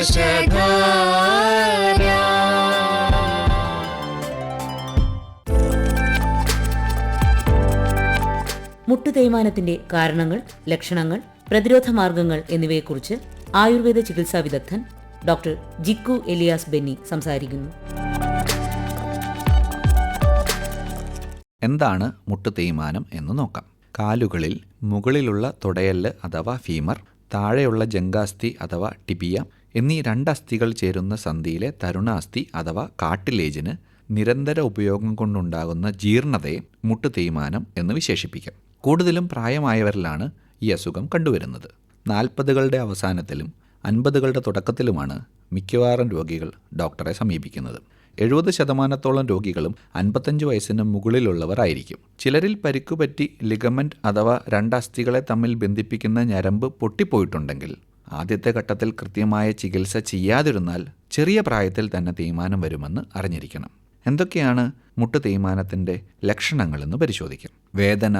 മുട്ടുതേയ്മാനത്തിന്റെ കാരണങ്ങൾ, ലക്ഷണങ്ങൾ, പ്രതിരോധ മാർഗങ്ങൾ എന്നിവയെക്കുറിച്ച് ആയുർവേദ ചികിത്സാ വിദഗ്ധൻ ഡോക്ടർ ജിക്കു എലിയാസ് ബെന്നി സംസാരിക്കുന്നു. എന്താണ് മുട്ടുതേയ്മാനം എന്ന് നോക്കാം. കാലുകളിൽ മുകളിലുള്ള തുടയെല്ല് അഥവാ ഫീമർ, താഴെയുള്ള ജംഗാസ്ഥി അഥവാ ടിബിയ എന്നീ രണ്ടസ്ഥികൾ ചേരുന്ന സന്ധിയിലെ തരുണാസ്ഥി അഥവാ കാട്ടിലേജിന് നിരന്തര ഉപയോഗം കൊണ്ടുണ്ടാകുന്ന ജീർണതയെ മുട്ടുതേയ്മാനം എന്ന് വിശേഷിപ്പിക്കാം. കൂടുതലും പ്രായമായവരിലാണ് ഈ അസുഖം കണ്ടുവരുന്നത്. 40കളുടെ അവസാനത്തിലും 50കളുടെ തുടക്കത്തിലുമാണ് മിക്കവാറും രോഗികൾ ഡോക്ടറെ സമീപിക്കുന്നത്. 70% രോഗികളും 55 വയസ്സിന് മുകളിലുള്ളവർ ആയിരിക്കും. ചിലരിൽ പരിക്കുപറ്റി ലിഗമെന്റ് അഥവാ രണ്ടസ്ഥികളെ തമ്മിൽ ബന്ധിപ്പിക്കുന്ന ഞരമ്പ് പൊട്ടിപ്പോയിട്ടുണ്ടെങ്കിൽ ആദ്യത്തെ ഘട്ടത്തിൽ കൃത്യമായ ചികിത്സ ചെയ്യാതിരുന്നാൽ ചെറിയ പ്രായത്തിൽ തന്നെ തേയ്മാനം വരുമെന്ന് അറിഞ്ഞിരിക്കണം. എന്തൊക്കെയാണ് മുട്ടുതേയ്മാനത്തിൻ്റെ ലക്ഷണങ്ങളെന്ന് പരിശോധിക്കാം. വേദന,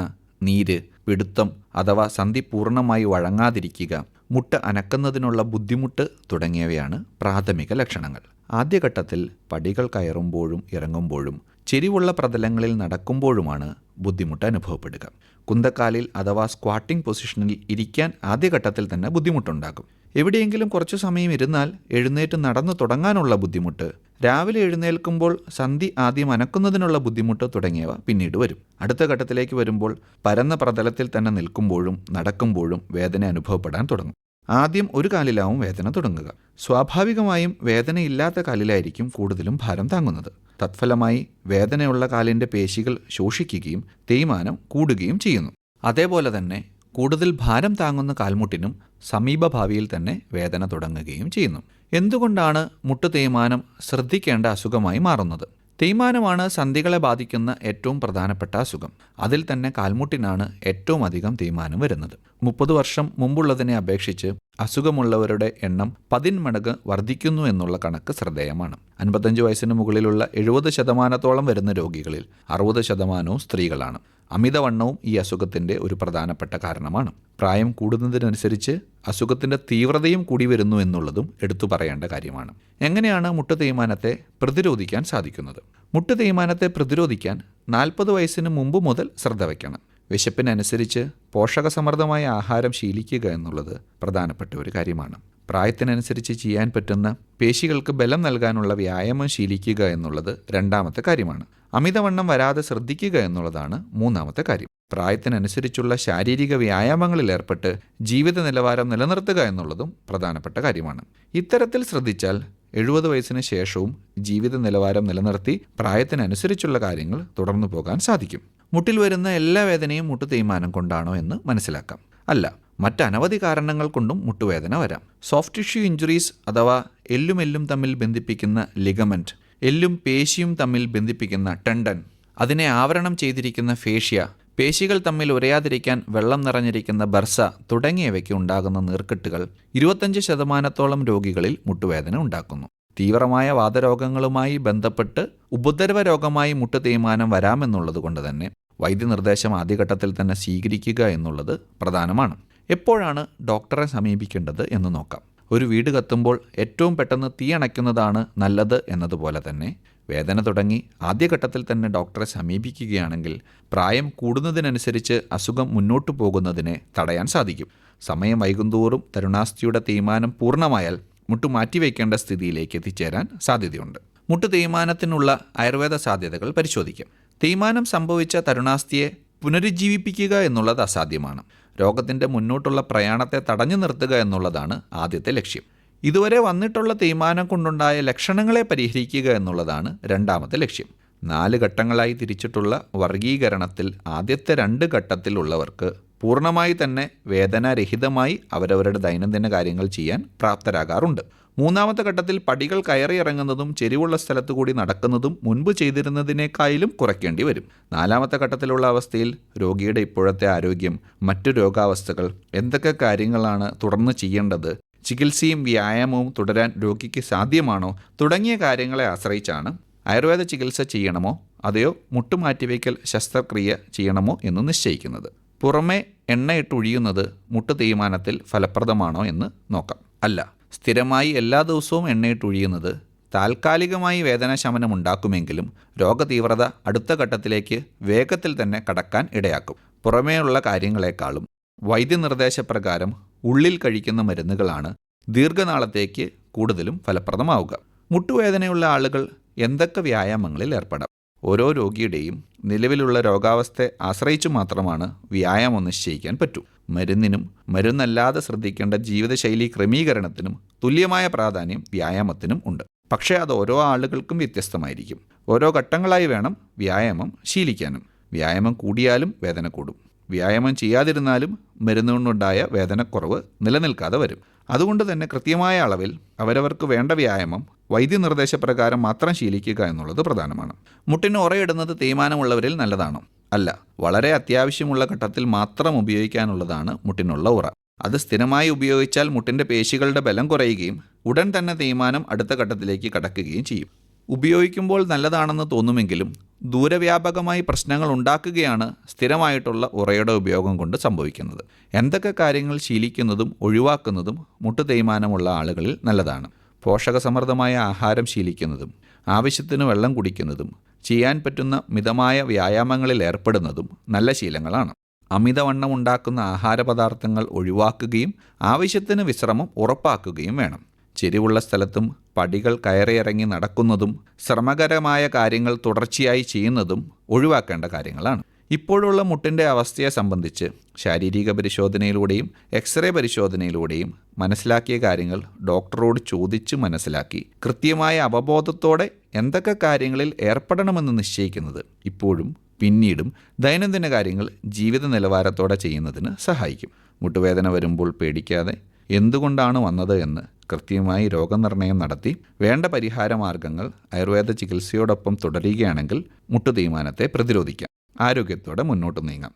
നീര്, പിടുത്തം അഥവാ സന്ധി പൂർണ്ണമായി വഴങ്ങാതിരിക്കുക, മുട്ട് അനക്കുന്നതിനുള്ള ബുദ്ധിമുട്ട് തുടങ്ങിയവയാണ് പ്രാഥമിക ലക്ഷണങ്ങൾ. ആദ്യഘട്ടത്തിൽ പടികൾ കയറുമ്പോഴും ഇറങ്ങുമ്പോഴും ചെരിവുള്ള പ്രതലങ്ങളിൽ നടക്കുമ്പോഴുമാണ് ബുദ്ധിമുട്ട് അനുഭവപ്പെടുക. കുന്തക്കാലിൽ അഥവാ സ്ക്വാട്ടിംഗ് പൊസിഷനിൽ ഇരിക്കാൻ ആദ്യഘട്ടത്തിൽ തന്നെ ബുദ്ധിമുട്ടുണ്ടാകും. എവിടെയെങ്കിലും കുറച്ചു സമയം ഇരുന്നാൽ എഴുന്നേറ്റ് നടന്നു തുടങ്ങാനുള്ള ബുദ്ധിമുട്ട്, രാവിലെ എഴുന്നേൽക്കുമ്പോൾ സന്ധി ആദ്യം അനക്കുന്നതിനുള്ള ബുദ്ധിമുട്ട് തുടങ്ങിയവ പിന്നീട് വരും. അടുത്ത ഘട്ടത്തിലേക്ക് വരുമ്പോൾ പരന്ന പ്രതലത്തിൽ തന്നെ നിൽക്കുമ്പോഴും നടക്കുമ്പോഴും വേദന അനുഭവപ്പെടാൻ തുടങ്ങും. ആദ്യം ഒരു കാലിലാവും വേദന തുടങ്ങുക. സ്വാഭാവികമായും വേദനയില്ലാത്ത കാലിലായിരിക്കും കൂടുതലും ഭാരം താങ്ങുന്നത്. തത്ഫലമായി വേദനയുള്ള കാലിൻ്റെ പേശികൾ ശോഷിക്കുകയും തേയ്മാനം കൂടുകയും ചെയ്യുന്നു. അതേപോലെ തന്നെ കൂടുതൽ ഭാരം താങ്ങുന്ന കാൽമുട്ടിനും സമീപഭാവിയിൽ തന്നെ വേദന തുടങ്ങുകയും ചെയ്യുന്നു. എന്തുകൊണ്ടാണ് മുട്ടുതേയ്മാനം ശ്രദ്ധിക്കേണ്ട അസുഖമായി മാറുന്നത്? തേയ്മാനമാണ് സന്ധികളെ ബാധിക്കുന്ന ഏറ്റവും പ്രധാനപ്പെട്ട അസുഖം. അതിൽ തന്നെ കാൽമുട്ടിനാണ് ഏറ്റവും അധികം തേയ്മാനം വരുന്നത്. 30 വർഷം മുമ്പുള്ളതിനെ അപേക്ഷിച്ച് അസുഖമുള്ളവരുടെ എണ്ണം 10 മടങ്ങ് വർദ്ധിക്കുന്നു എന്നുള്ള കണക്ക് ശ്രദ്ധേയമാണ്. 55 വയസ്സിന് മുകളിലുള്ള 70% വരുന്ന രോഗികളിൽ 60% സ്ത്രീകളാണ്. അമിതവണ്ണവും ഈ അസുഖത്തിൻ്റെ ഒരു പ്രധാനപ്പെട്ട കാരണമാണ്. പ്രായം കൂടുന്നതിനനുസരിച്ച് അസുഖത്തിൻ്റെ തീവ്രതയും കൂടി വരുന്നു എന്നുള്ളതും എടുത്തു പറയേണ്ട കാര്യമാണ്. എങ്ങനെയാണ് മുട്ടുതേയ്മാനത്തെ പ്രതിരോധിക്കാൻ സാധിക്കുന്നത്? മുട്ടുതേയ്മാനത്തെ പ്രതിരോധിക്കാൻ 40 വയസ്സിന് മുമ്പ് മുതൽ ശ്രദ്ധ വയ്ക്കണം. വിശപ്പിനനുസരിച്ച് പോഷകസമൃദ്ധമായ ആഹാരം ശീലിക്കുക എന്നുള്ളത് പ്രധാനപ്പെട്ട ഒരു കാര്യമാണ്. പ്രായത്തിനനുസരിച്ച് ചെയ്യാൻ പറ്റുന്ന പേശികൾക്ക് ബലം നൽകാനുള്ള വ്യായാമം ശീലിക്കുക എന്നുള്ളത് രണ്ടാമത്തെ കാര്യമാണ്. അമിതവണ്ണം വരാതെ ശ്രദ്ധിക്കുക എന്നുള്ളതാണ് മൂന്നാമത്തെ കാര്യം. പ്രായത്തിനനുസരിച്ചുള്ള ശാരീരിക വ്യായാമങ്ങളിൽ ഏർപ്പെട്ട് ജീവിത നിലവാരം നിലനിർത്തുക എന്നുള്ളതും പ്രധാനപ്പെട്ട കാര്യമാണ്. ഇത്തരത്തിൽ ശ്രദ്ധിച്ചാൽ 70 വയസ്സിന് ശേഷവും ജീവിത നിലവാരം നിലനിർത്തി പ്രായത്തിനനുസരിച്ചുള്ള കാര്യങ്ങൾ തുടർന്നു പോകാൻ സാധിക്കും. മുട്ടിൽ വരുന്ന എല്ലാ വേദനയും മുട്ടുതേയ്മാനം കൊണ്ടാണോ എന്ന് മനസ്സിലാക്കാം. അല്ല, മറ്റനവധി കാരണങ്ങൾ കൊണ്ടും മുട്ടുവേദന വരാം. സോഫ്റ്റ് ടിഷ്യൂ ഇഞ്ചുറീസ് അഥവാ എല്ലും തമ്മിൽ ബന്ധിപ്പിക്കുന്ന ലിഗമെന്റ്, എല്ലും പേശിയും തമ്മിൽ ബന്ധിപ്പിക്കുന്ന ടെൻഡൻ, അതിനെ ആവരണം ചെയ്തിരിക്കുന്ന ഫേഷ്യ, പേശികൾ തമ്മിൽ ഉരയാതിരിക്കാൻ വെള്ളം നിറഞ്ഞിരിക്കുന്ന ബർസ തുടങ്ങിയവയ്ക്ക് ഉണ്ടാകുന്ന നീർക്കെട്ടുകൾ 25% രോഗികളിൽ മുട്ടുവേദന ഉണ്ടാക്കുന്നു. തീവ്രമായ വാതരോഗങ്ങളുമായി ബന്ധപ്പെട്ട് ഉപദ്രവ രോഗമായി മുട്ടുതേയ്മാനം വരാമെന്നുള്ളത് കൊണ്ട് തന്നെ വൈദ്യനിർദ്ദേശം ആദ്യഘട്ടത്തിൽ തന്നെ സ്വീകരിക്കുക എന്നുള്ളത് പ്രധാനമാണ്. എപ്പോഴാണ് ഡോക്ടറെ സമീപിക്കേണ്ടത് എന്ന് നോക്കാം. ഒരു വീട് കത്തുമ്പോൾ ഏറ്റവും പെട്ടെന്ന് തീ അണയ്ക്കുന്നതാണ് നല്ലത് എന്നതുപോലെ തന്നെ വേദന തുടങ്ങി ആദ്യഘട്ടത്തിൽ തന്നെ ഡോക്ടറെ സമീപിക്കുകയാണെങ്കിൽ പ്രായം കൂടുന്നതിനനുസരിച്ച് അസുഖം മുന്നോട്ടു പോകുന്നതിനെ തടയാൻ സാധിക്കും. സമയം വൈകുന്തോറും തരുണാസ്ഥിയുടെ തേയ്മാനം പൂർണ്ണമായാൽ മുട്ടു മാറ്റിവെക്കേണ്ട സ്ഥിതിയിലേക്ക് എത്തിച്ചേരാൻ സാധ്യതയുണ്ട്. മുട്ടു തേയ്മാനത്തിനുള്ള ആയുർവേദ സാധ്യതകൾ പരിശോധിക്കാം. തേയ്മാനം സംഭവിച്ച തരുണാസ്ഥിയെ പുനരുജ്ജീവിപ്പിക്കുക എന്നുള്ളത് അസാധ്യമാണ്. രോഗത്തിൻ്റെ മുന്നോട്ടുള്ള പ്രയാണത്തെ തടഞ്ഞു നിർത്തുക എന്നുള്ളതാണ് ആദ്യത്തെ ലക്ഷ്യം. ഇതുവരെ വന്നിട്ടുള്ള തേയ്മാനം കൊണ്ടുണ്ടായ ലക്ഷണങ്ങളെ പരിഹരിക്കുക എന്നുള്ളതാണ് രണ്ടാമത്തെ ലക്ഷ്യം. 4 ഘട്ടങ്ങളായി തിരിച്ചിട്ടുള്ള വർഗീകരണത്തിൽ ആദ്യത്തെ 2 ഘട്ടത്തിലുള്ളവർക്ക് പൂർണ്ണമായി തന്നെ വേദനാരഹിതമായി അവരവരുടെ ദൈനംദിന കാര്യങ്ങൾ ചെയ്യാൻ പ്രാപ്തരാകാറുണ്ട്. 3ാമത്തെ ഘട്ടത്തിൽ പടികൾ കയറിയിറങ്ങുന്നതും ചെരിവുള്ള സ്ഥലത്തു കൂടി നടക്കുന്നതും മുൻപ് ചെയ്തിരുന്നതിനേക്കാളും കുറയ്ക്കേണ്ടി വരും. 4ാമത്തെ ഘട്ടത്തിലുള്ള അവസ്ഥയിൽ രോഗിയുടെ ഇപ്പോഴത്തെ ആരോഗ്യം, മറ്റു രോഗാവസ്ഥകൾ, എന്തൊക്കെ കാര്യങ്ങളാണ് തുടർന്ന് ചെയ്യേണ്ടത്, ചികിത്സയും വ്യായാമവും തുടരാൻ രോഗിക്ക് സാധ്യമാണോ തുടങ്ങിയ കാര്യങ്ങളെ ആശ്രയിച്ചാണ് ആയുർവേദ ചികിത്സ ചെയ്യണമോ അതെയോ മുട്ടുമാറ്റിവയ്ക്കൽ ശസ്ത്രക്രിയ ചെയ്യണമോ എന്ന് നിശ്ചയിക്കുന്നത്. പുറമെ എണ്ണയിട്ട് ഒഴിയുന്നത് മുട്ടു തേയ്മാനത്തിൽ ഫലപ്രദമാണോ എന്ന് നോക്കാം. അല്ല, സ്ഥിരമായി എല്ലാ ദിവസവും എണ്ണയിട്ടൊഴിയുന്നത് താൽക്കാലികമായി വേദനാശമനം ഉണ്ടാക്കുമെങ്കിലും രോഗതീവ്രത അടുത്ത ഘട്ടത്തിലേക്ക് വേഗത്തിൽ തന്നെ കടക്കാൻ ഇടയാക്കും. പുറമേയുള്ള കാര്യങ്ങളെക്കാളും വൈദ്യനിർദ്ദേശപ്രകാരം ഉള്ളിൽ കഴിക്കുന്ന മരുന്നുകളാണ് ദീർഘനാളത്തേക്ക് കൂടുതലും ഫലപ്രദമാവുക. മുട്ടുവേദനയുള്ള ആളുകൾ എന്തൊക്കെ വ്യായാമങ്ങളിൽ ഏർപ്പെടാം? ഓരോ രോഗിയുടെയും നിലവിലുള്ള രോഗാവസ്ഥയെ ആശ്രയിച്ചു മാത്രമാണ് വ്യായാമം നിശ്ചയിക്കാൻ പറ്റൂ. മരുന്നിനും മരുന്നല്ലാതെ ശ്രദ്ധിക്കേണ്ട ജീവിതശൈലി ക്രമീകരണത്തിനും തുല്യമായ പ്രാധാന്യം വ്യായാമത്തിനും ഉണ്ട്. പക്ഷേ അത് ഓരോ ആളുകൾക്കും വ്യത്യസ്തമായിരിക്കും. ഓരോ ഘട്ടങ്ങളായി വേണം വ്യായാമം ശീലിക്കാനും. വ്യായാമം കൂടിയാലും വേദന കൂടും. വ്യായാമം ചെയ്യാതിരുന്നാലും മരുന്നുകൊണ്ടുണ്ടായ വേദനക്കുറവ് നിലനിൽക്കാതെ വരും. അതുകൊണ്ട് തന്നെ കൃത്യമായ അളവിൽ അവരവർക്ക് വേണ്ട വ്യായാമം വൈദ്യനിർദ്ദേശപ്രകാരം മാത്രം ശീലിക്കുക എന്നുള്ളത് പ്രധാനമാണ്. മുട്ടിന് ഉറയിടുന്നത് തേയ്മാനമുള്ളവരിൽ നല്ലതാണോ? അല്ല. വളരെ അത്യാവശ്യമുള്ള ഘട്ടത്തിൽ മാത്രം ഉപയോഗിക്കാനുള്ളതാണ് മുട്ടിനുള്ള ഉറ. അത് സ്ഥിരമായി ഉപയോഗിച്ചാൽ മുട്ടിൻ്റെ പേശികളുടെ ബലം കുറയുകയും ഉടൻ തന്നെ തേയ്മാനം അടുത്ത ഘട്ടത്തിലേക്ക് കടക്കുകയും ചെയ്യും. ഉപയോഗിക്കുമ്പോൾ നല്ലതാണെന്ന് തോന്നുമെങ്കിലും ദൂരവ്യാപകമായി പ്രശ്നങ്ങൾ ഉണ്ടാക്കുകയാണ് സ്ഥിരമായിട്ടുള്ള ഉറയുടെ ഉപയോഗം കൊണ്ട് സംഭവിക്കുന്നത്. എന്തൊക്കെ കാര്യങ്ങൾ ശീലിക്കുന്നതും ഒഴിവാക്കുന്നതും മുട്ട് തേയ്മാനമുള്ള ആളുകളിൽ നല്ലതാണ്? പോഷകസമൃദ്ധമായ ആഹാരം ശീലിക്കുന്നതും ആവശ്യത്തിന് വെള്ളം കുടിക്കുന്നതും ചെയ്യാൻ പറ്റുന്ന മിതമായ വ്യായാമങ്ങളിൽ ഏർപ്പെടുന്നതും നല്ല ശീലങ്ങളാണ്. അമിതവണ്ണം ഉണ്ടാക്കുന്ന ആഹാരപദാർത്ഥങ്ങൾ ഒഴിവാക്കുകയും ആവശ്യത്തിന് വിശ്രമം ഉറപ്പാക്കുകയും വേണം. ചെരിവുള്ള സ്ഥലത്തും പടികൾ കയറിയിറങ്ങി നടക്കുന്നതും ശ്രമകരമായ കാര്യങ്ങൾ തുടർച്ചയായി ചെയ്യുന്നതും ഒഴിവാക്കേണ്ട കാര്യങ്ങളാണ്. ഇപ്പോഴുള്ള മുട്ടിൻ്റെ അവസ്ഥയെ സംബന്ധിച്ച് ശാരീരിക പരിശോധനയിലൂടെയും എക്സ്റേ പരിശോധനയിലൂടെയും മനസ്സിലാക്കിയ കാര്യങ്ങൾ ഡോക്ടറോട് ചോദിച്ച് മനസ്സിലാക്കി കൃത്യമായ അവബോധത്തോടെ എന്തൊക്കെ കാര്യങ്ങളിൽ ഏർപ്പെടണമെന്ന് നിശ്ചയിക്കുന്നത് ഇപ്പോഴും പിന്നീടും ദൈനംദിന കാര്യങ്ങൾ ജീവിത നിലവാരത്തോടെ ചെയ്യുന്നതിന് സഹായിക്കും. മുട്ടുവേദന വരുമ്പോൾ പേടിക്കാതെ എന്തുകൊണ്ടാണ് വന്നത് എന്ന് കൃത്യമായി രോഗനിർണയം നടത്തി വേണ്ട പരിഹാര മാർഗങ്ങൾ ആയുർവേദ ചികിത്സയോടൊപ്പം തുടരുകയാണെങ്കിൽ മുട്ടുതേയ്മാനത്തെ പ്രതിരോധിക്കാം. ആരോഗ്യത്തോടെ മുന്നോട്ട് നീങ്ങാം.